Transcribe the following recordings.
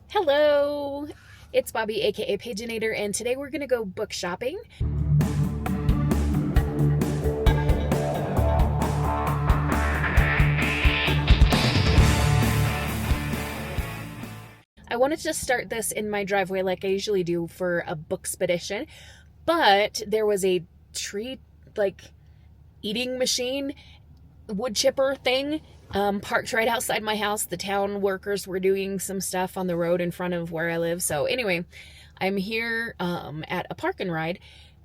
Hello, it's Bobi, aka Paginator, and today we're gonna go book shopping. I wanted to start this in my driveway like I usually do for a book expedition, but there was a tree, eating machine, wood chipper thing parked right outside my house. The town workers were doing some stuff on the road in front of where I live. So anyway, I'm here at a park and ride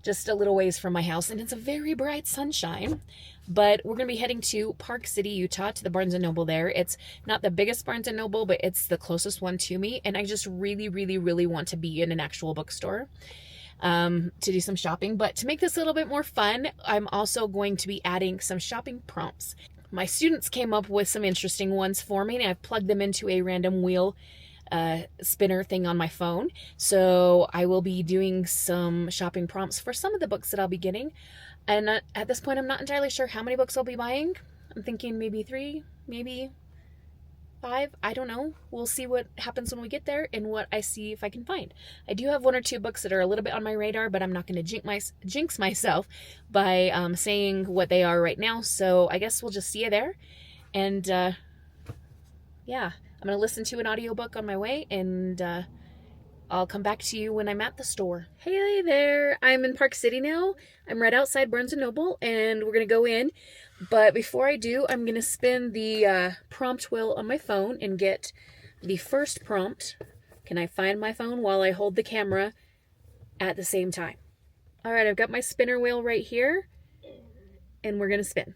just a little ways from my house, and it's a very bright sunshine. But we're going to be heading to Park City, Utah, to the Barnes & Noble there. It's not the biggest Barnes & Noble, but it's the closest one to me, and I just really, really, really want to be in an actual bookstore to do some shopping. But to make this a little bit more fun, I'm also going to be adding some shopping prompts. My students came up with some interesting ones for me, and I've plugged them into a random wheel spinner thing on my phone. So I will be doing some shopping prompts for some of the books that I'll be getting. And at this point, I'm not entirely sure how many books I'll be buying. I'm thinking maybe 3, maybe 5. I don't know. We'll see what happens when we get there and what I see if I can find. I do have 1 or 2 books that are a little bit on my radar, but I'm not going to jinx myself by saying what they are right now. So I guess we'll just see you there. And yeah, I'm going to listen to an audiobook on my way, and I'll come back to you when I'm at the store. Hey there, I'm in Park City now. I'm right outside Barnes & Noble, and we're going to go in. But before I do, I'm going to spin the prompt wheel on my phone and get the first prompt. Can I find my phone while I hold the camera at the same time? All right, I've got my spinner wheel right here, and we're going to spin.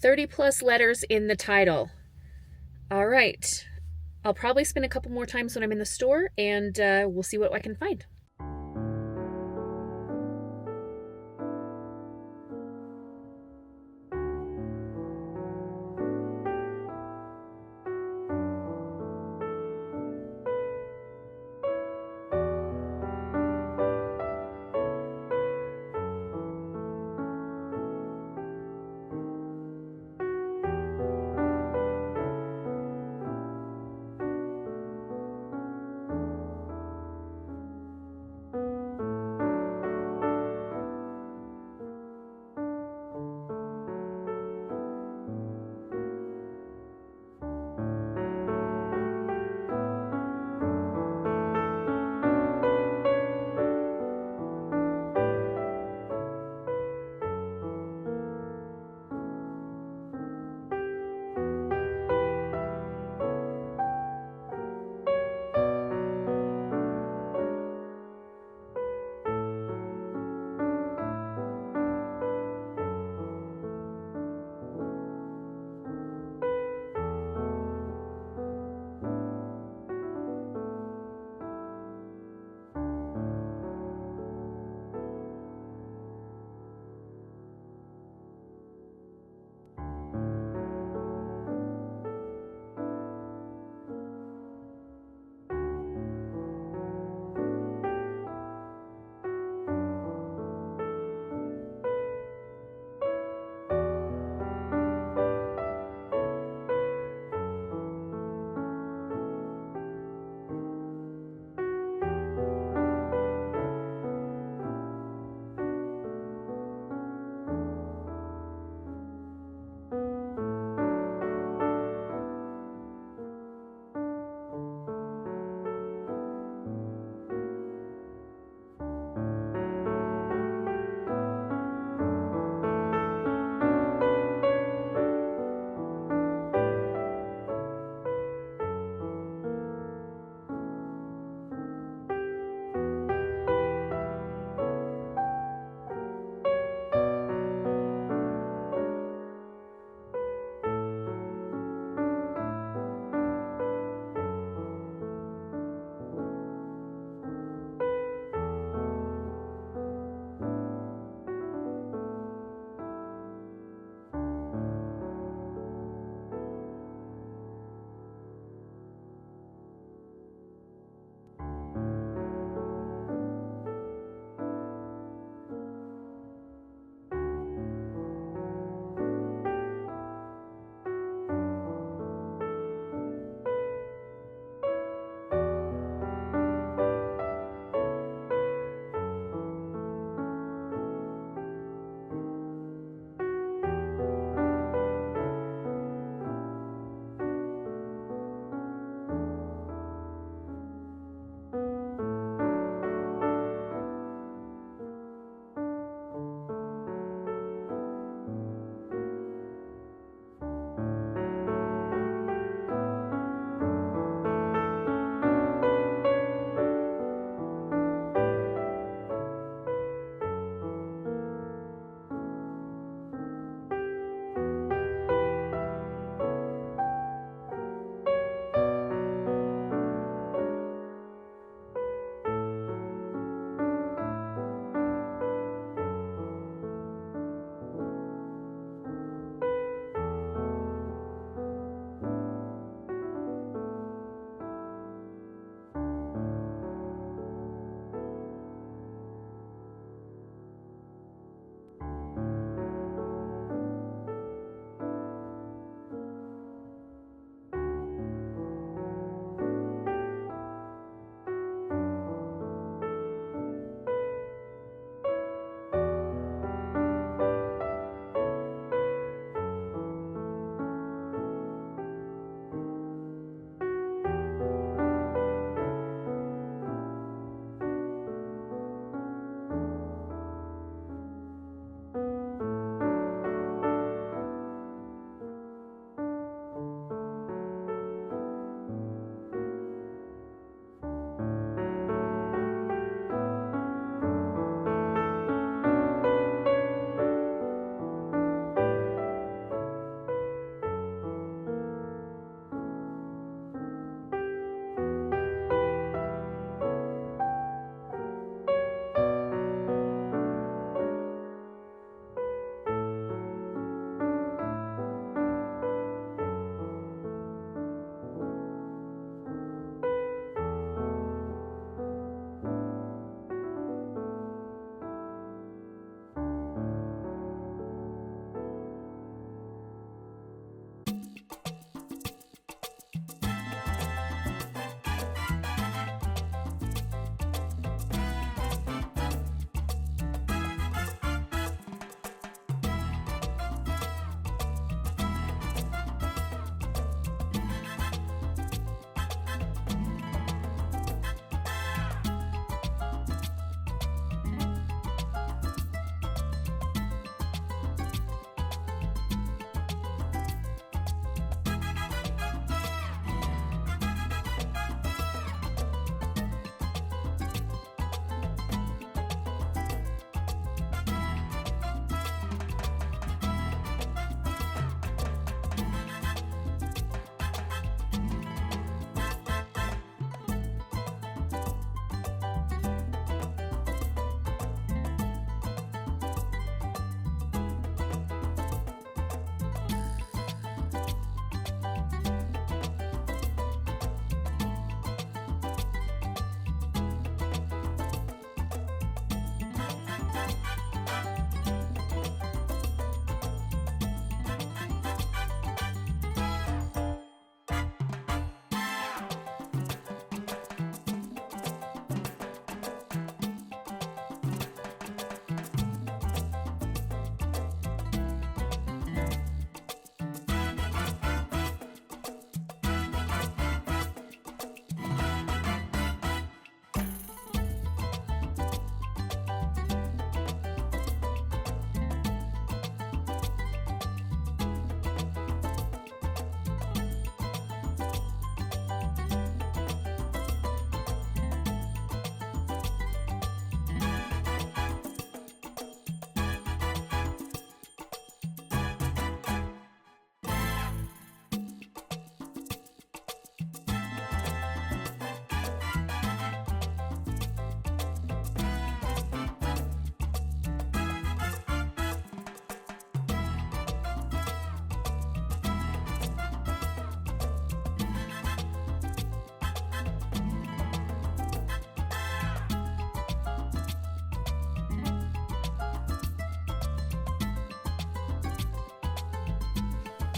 30+ letters in the title. All right. I'll probably spin a couple more times when I'm in the store, and we'll see what I can find.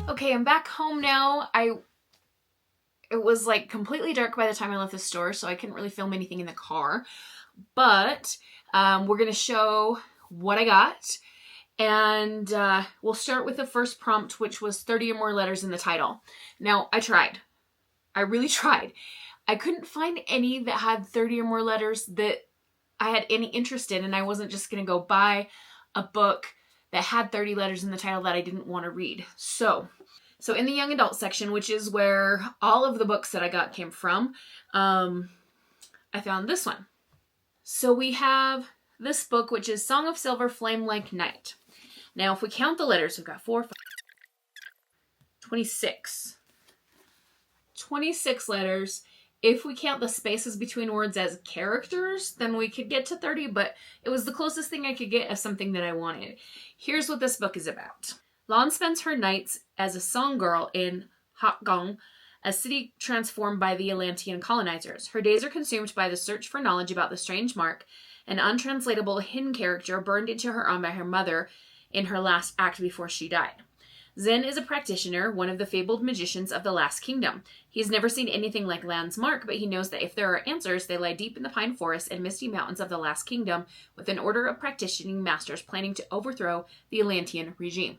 Okay, I'm back home now. It was like completely dark by the time I left the store, so I couldn't really film anything in the car. But we're going to show what I got. And we'll start with the first prompt, which was 30 or more letters in the title. Now, I tried. I really tried. I couldn't find any that had 30 or more letters that I had any interest in, and I wasn't just going to go buy a book that had 30 letters in the title that I didn't want to read. So in the young adult section, which is where all of the books that I got came from, I found this one. So we have this book, which is Song of Silver, Flame Like Night. Now, if we count the letters, we've got 4, 5, 26. 26 letters. If we count the spaces between words as characters, then we could get to 30, but it was the closest thing I could get of something that I wanted. Here's what this book is about. Lan spends her nights as a song girl in Hakgong, a city transformed by the Atlantean colonizers. Her days are consumed by the search for knowledge about the strange mark, an untranslatable hidden character burned into her arm by her mother in her last act before she died. Zen is a practitioner, one of the fabled magicians of the Last Kingdom. He's never seen anything like Lan's mark, but he knows that if there are answers, they lie deep in the pine forests and misty mountains of the Last Kingdom, with an order of practicing masters planning to overthrow the Atlantean regime.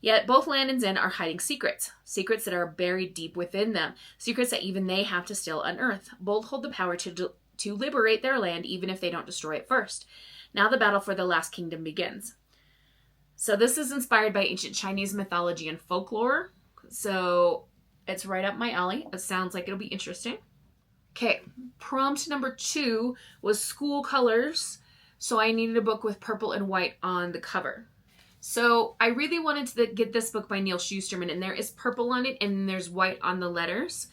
Yet both Lan and Zen are hiding secrets that are buried deep within them, secrets that even they have to still unearth. Both hold the power to liberate their land, even if they don't destroy it first. Now the battle for the Last Kingdom begins. So this is inspired by ancient Chinese mythology and folklore. So it's right up my alley. It sounds like it'll be interesting. Okay, prompt number 2 was school colors. So I needed a book with purple and white on the cover. So I really wanted to get this book by Neil Shusterman, and there is purple on it and there's white on the letters.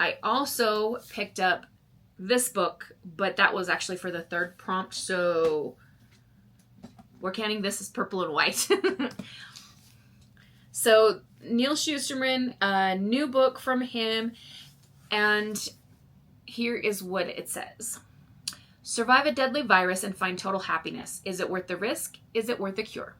I also picked up this book, but that was actually for the third prompt, so we're counting this as purple and white. So Neil Shusterman, a new book from him, and here is what it says. Survive a deadly virus and find total happiness. Is it worth the risk? Is it worth the cure?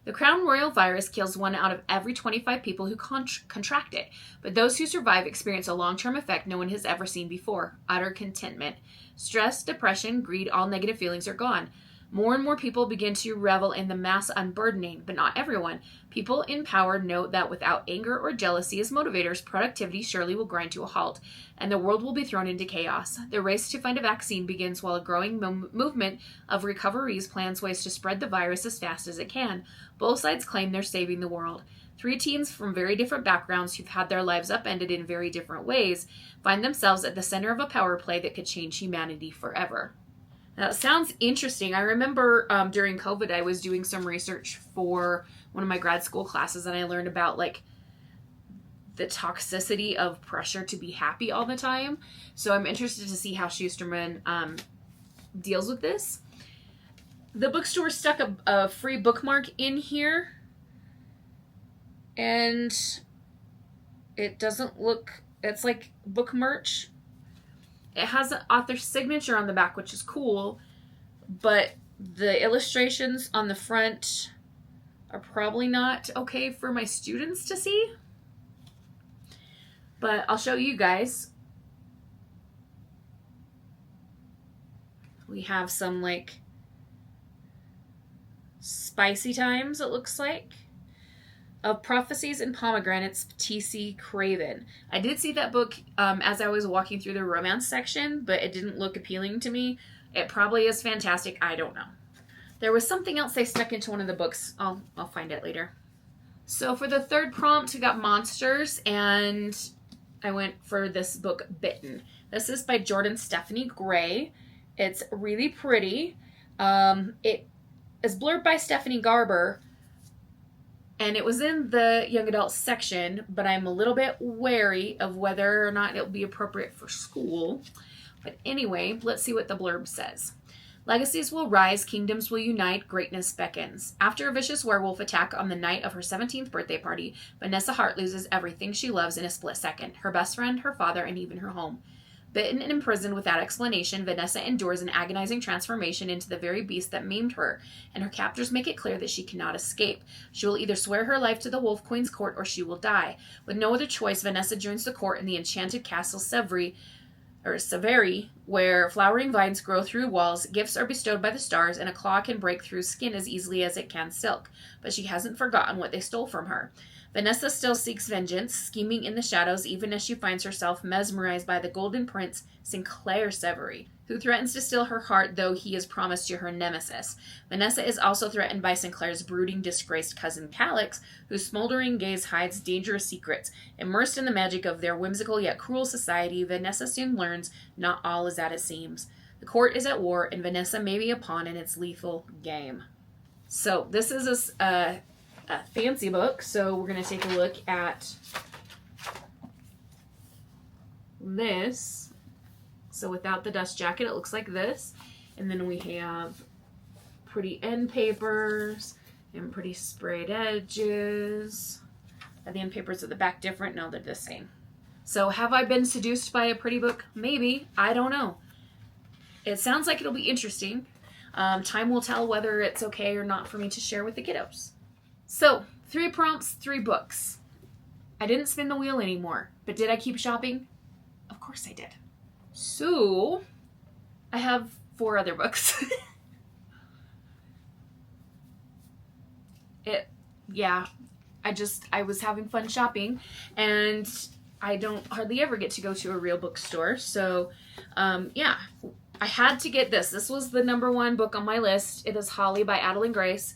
The Crown Royal virus kills 1 out of every 25 people who contract it, but those who survive experience a long-term effect no one has ever seen before: utter contentment. Stress, depression, greed, all negative feelings are gone. More and more people begin to revel in the mass unburdening, but not everyone. People in power note that without anger or jealousy as motivators, productivity surely will grind to a halt, and the world will be thrown into chaos. The race to find a vaccine begins while a growing movement of recoveries plans ways to spread the virus as fast as it can. Both sides claim they're saving the world. 3 teens from very different backgrounds who've had their lives upended in very different ways find themselves at the center of a power play that could change humanity forever. That sounds interesting. I remember during COVID, I was doing some research for one of my grad school classes, and I learned about like the toxicity of pressure to be happy all the time. So I'm interested to see how Shusterman deals with this. The bookstore stuck a free bookmark in here, and it doesn't look, it's like book merch. It has an author's signature on the back, which is cool, but the illustrations on the front are probably not okay for my students to see. But I'll show you guys. We have some like spicy times, it looks like. Of Prophecies and Pomegranates, T.C. Craven. I did see that book as I was walking through the romance section, but it didn't look appealing to me. It probably is fantastic. I don't know. There was something else they stuck into one of the books. I'll find it later. So for the third prompt, we got monsters, and I went for this book, Bitten. This is by Jordan Stephanie Gray. It's really pretty. It is blurred by Stephanie Garber, and it was in the young adult section, but I'm a little bit wary of whether or not it'll be appropriate for school. But anyway, let's see what the blurb says. Legacies will rise, kingdoms will unite, greatness beckons. After a vicious werewolf attack on the night of her 17th birthday party, Vanessa Hart loses everything she loves in a split second. Her best friend, her father, and even her home. Bitten and imprisoned without explanation, Vanessa endures an agonizing transformation into the very beast that maimed her, and her captors make it clear that she cannot escape. She will either swear her life to the Wolf Queen's court or she will die. With no other choice, Vanessa joins the court in the enchanted castle Severi, where flowering vines grow through walls, gifts are bestowed by the stars, and a claw can break through skin as easily as it can silk. But she hasn't forgotten what they stole from her. Vanessa still seeks vengeance, scheming in the shadows even as she finds herself mesmerized by the golden prince, Sinclair Severi, who threatens to steal her heart, though he is promised to her nemesis. Vanessa is also threatened by Sinclair's brooding, disgraced cousin Calix, whose smoldering gaze hides dangerous secrets. Immersed in the magic of their whimsical yet cruel society, Vanessa soon learns not all is as it seems. The court is at war, and Vanessa may be a pawn in its lethal game. So, this is a fancy book, so we're going to take a look at this. So without the dust jacket, it looks like this. And then we have pretty end papers and pretty sprayed edges. Are the end papers at the back different? No, they're the same. So have I been seduced by a pretty book? Maybe. I don't know. It sounds like it'll be interesting. Time will tell whether it's okay or not for me to share with the kiddos. So, 3 prompts, 3 books. I didn't spin the wheel anymore, but did I keep shopping? Of course I did. So, I have 4 other books. I was having fun shopping, and I don't hardly ever get to go to a real bookstore, so, I had to get this. This was the number 1 book on my list. It is Holly by Adeline Grace.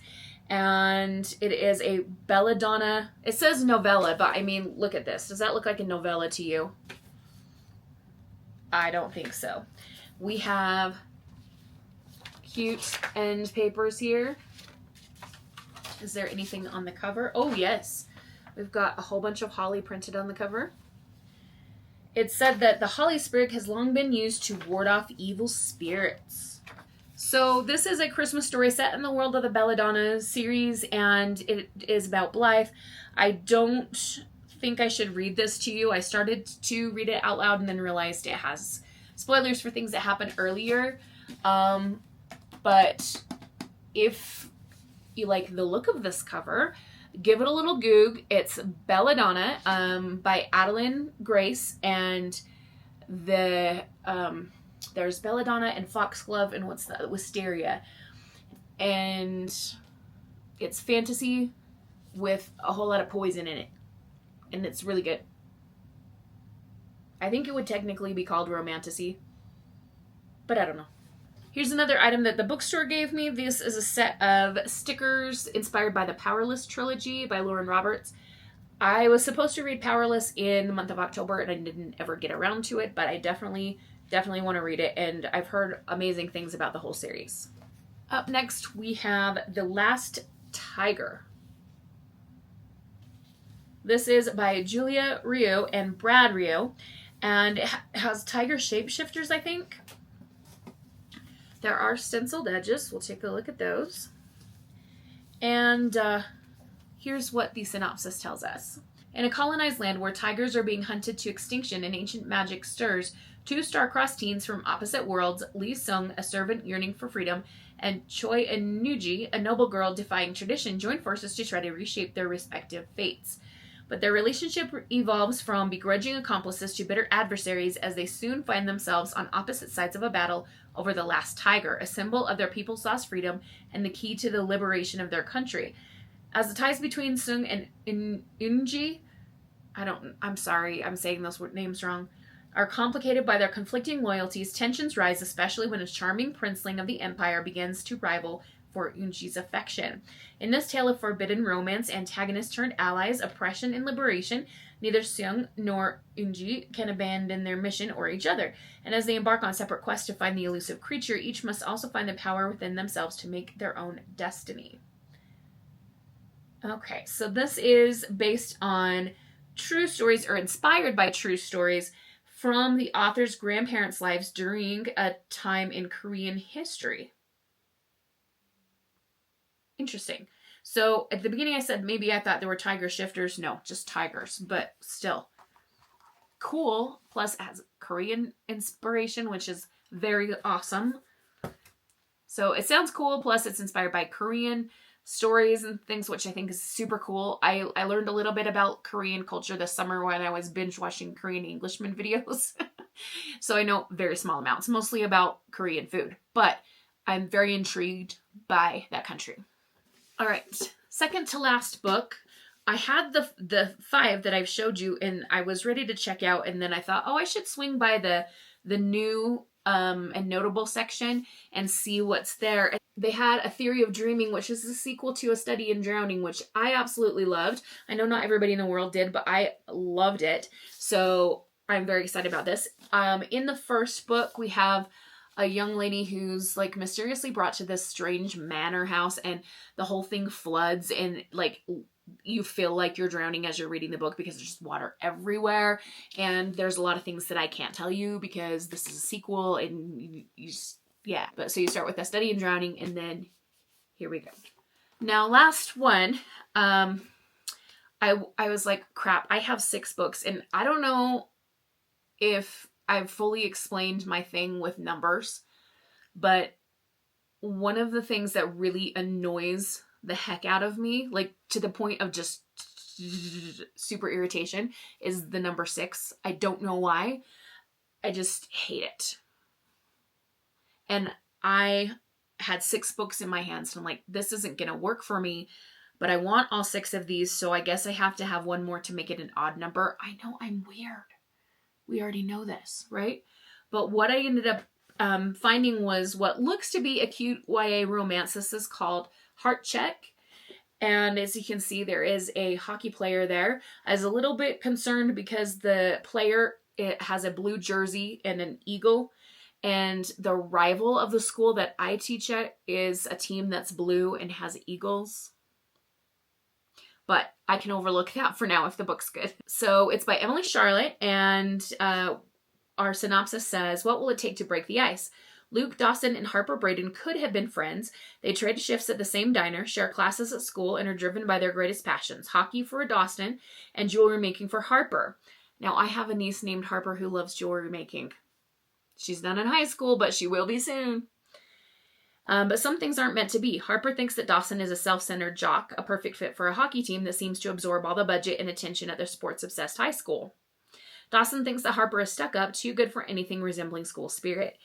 And it is a belladonna. It says novella, but I mean, look at this. Does that look like a novella to you? I don't think so. We have cute end papers here. Is there anything on the cover? Oh, yes. We've got a whole bunch of holly printed on the cover. It said that the holly sprig has long been used to ward off evil spirits. So this is a Christmas story set in the world of the Belladonna series, and it is about Blythe. I don't think I should read this to you. I started to read it out loud and then realized it has spoilers for things that happened earlier. But if you like the look of this cover, give it a little goog. It's Belladonna by Adeline Grace, and there's Belladonna and Foxglove and what's the Wisteria. And it's fantasy with a whole lot of poison in it. And it's really good. I think it would technically be called romantasy, but I don't know. Here's another item that the bookstore gave me. This is a set of stickers inspired by the Powerless trilogy by Lauren Roberts. I was supposed to read Powerless in the month of October, and I didn't ever get around to it, but I definitely want to read it, and I've heard amazing things about the whole series. Up next, we have The Last Tiger. This is by Julia Rio and Brad Rio, and it has tiger shapeshifters, I think. There are stenciled edges. We'll take a look at those. And here's what the synopsis tells us. In a colonized land where tigers are being hunted to extinction and ancient magic stirs, 2 star-crossed teens from opposite worlds, Lee Sung, a servant yearning for freedom, and Choi Enuji, a noble girl defying tradition, join forces to try to reshape their respective fates. But their relationship evolves from begrudging accomplices to bitter adversaries as they soon find themselves on opposite sides of a battle over the last tiger, a symbol of their people's lost freedom and the key to the liberation of their country. As the ties between Sung and Eunji, I'm sorry, I'm saying those names wrong, are complicated by their conflicting loyalties, tensions rise, especially when a charming princeling of the empire begins to rival for Eunji's affection. In this tale of forbidden romance, antagonists turned allies, oppression and liberation, neither Sung nor Eunji can abandon their mission or each other. And as they embark on separate quests to find the elusive creature, each must also find the power within themselves to make their own destiny. Okay, so this is based on true stories, or inspired by true stories, from the author's grandparents' lives during a time in Korean history. Interesting. So at the beginning I said maybe I thought there were tiger shifters. No, just tigers, but still. cool. Plus, it has Korean inspiration, which is very awesome. So it sounds cool. Plus, it's inspired by Korean stories and things, which I think is super cool. I learned a little bit about Korean culture this summer when I was binge watching Korean Englishmen videos. So I know very small amounts, mostly about Korean food, but I'm very intrigued by that country. All right, second to last book. I had the 5 that I've showed you, and I was ready to check out, and then I thought, oh, I should swing by the new and notable section and see what's there. They had A Theory of Dreaming, which is a sequel to A Study in Drowning, which I absolutely loved. I know not everybody in the world did, but I loved it. So I'm very excited about this. In the first book, we have a young lady who's like mysteriously brought to this strange manor house, and the whole thing floods, and like you feel like you're drowning as you're reading the book because there's just water everywhere. And there's a lot of things that I can't tell you because this is a sequel, and you just, yeah. But so you start with A Study in Drowning, and then here we go. Now, last one, I was like, crap, I have 6 books, and I don't know if I've fully explained my thing with numbers, but one of the things that really annoys the heck out of me, like to the point of just super irritation, is the number 6. I don't know why. I just hate it. And I had 6 books in my hands, and I'm like, this isn't going to work for me, but I want all 6 of these, so I guess I have to have one more to make it an odd number. I know I'm weird. We already know this, right? But what I ended up finding was what looks to be a cute YA romance. This is called Heart Check. And as you can see, there is a hockey player there. I was a little bit concerned because the player, it has a blue jersey and an eagle. And the rival of the school that I teach at is a team that's blue and has eagles. But I can overlook that for now if the book's good. So it's by Emily Charlotte, and our synopsis says, what will it take to break the ice? Luke Dawson and Harper Braden could have been friends. They trade shifts at the same diner, share classes at school, and are driven by their greatest passions, hockey for Dawson and jewelry making for Harper. Now, I have a niece named Harper who loves jewelry making. She's not in high school, but she will be soon. But some things aren't meant to be. Harper thinks that Dawson is a self-centered jock, a perfect fit for a hockey team that seems to absorb all the budget and attention at their sports-obsessed high school. Dawson thinks that Harper is stuck up, too good for anything resembling school spirit.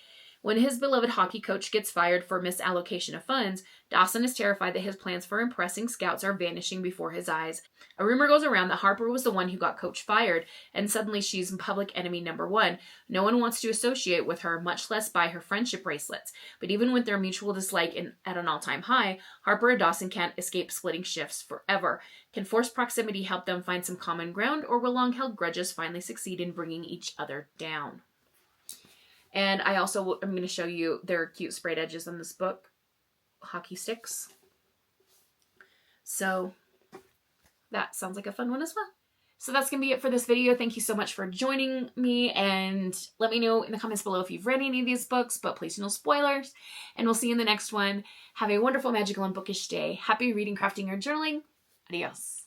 When his beloved hockey coach gets fired for misallocation of funds, Dawson is terrified that his plans for impressing scouts are vanishing before his eyes. A rumor goes around that Harper was the one who got coach fired, and suddenly she's public enemy number 1. No one wants to associate with her, much less buy her friendship bracelets. But even with their mutual dislike at an all-time high, Harper and Dawson can't escape splitting shifts forever. Can forced proximity help them find some common ground, or will long-held grudges finally succeed in bringing each other down? And I also am going to show you their cute sprayed edges on this book. Hockey sticks. So that sounds like a fun one as well. So that's going to be it for this video. Thank you so much for joining me, and let me know in the comments below if you've read any of these books, but please no spoilers. And we'll see you in the next one. Have a wonderful, magical, and bookish day. Happy reading, crafting, or journaling. Adios.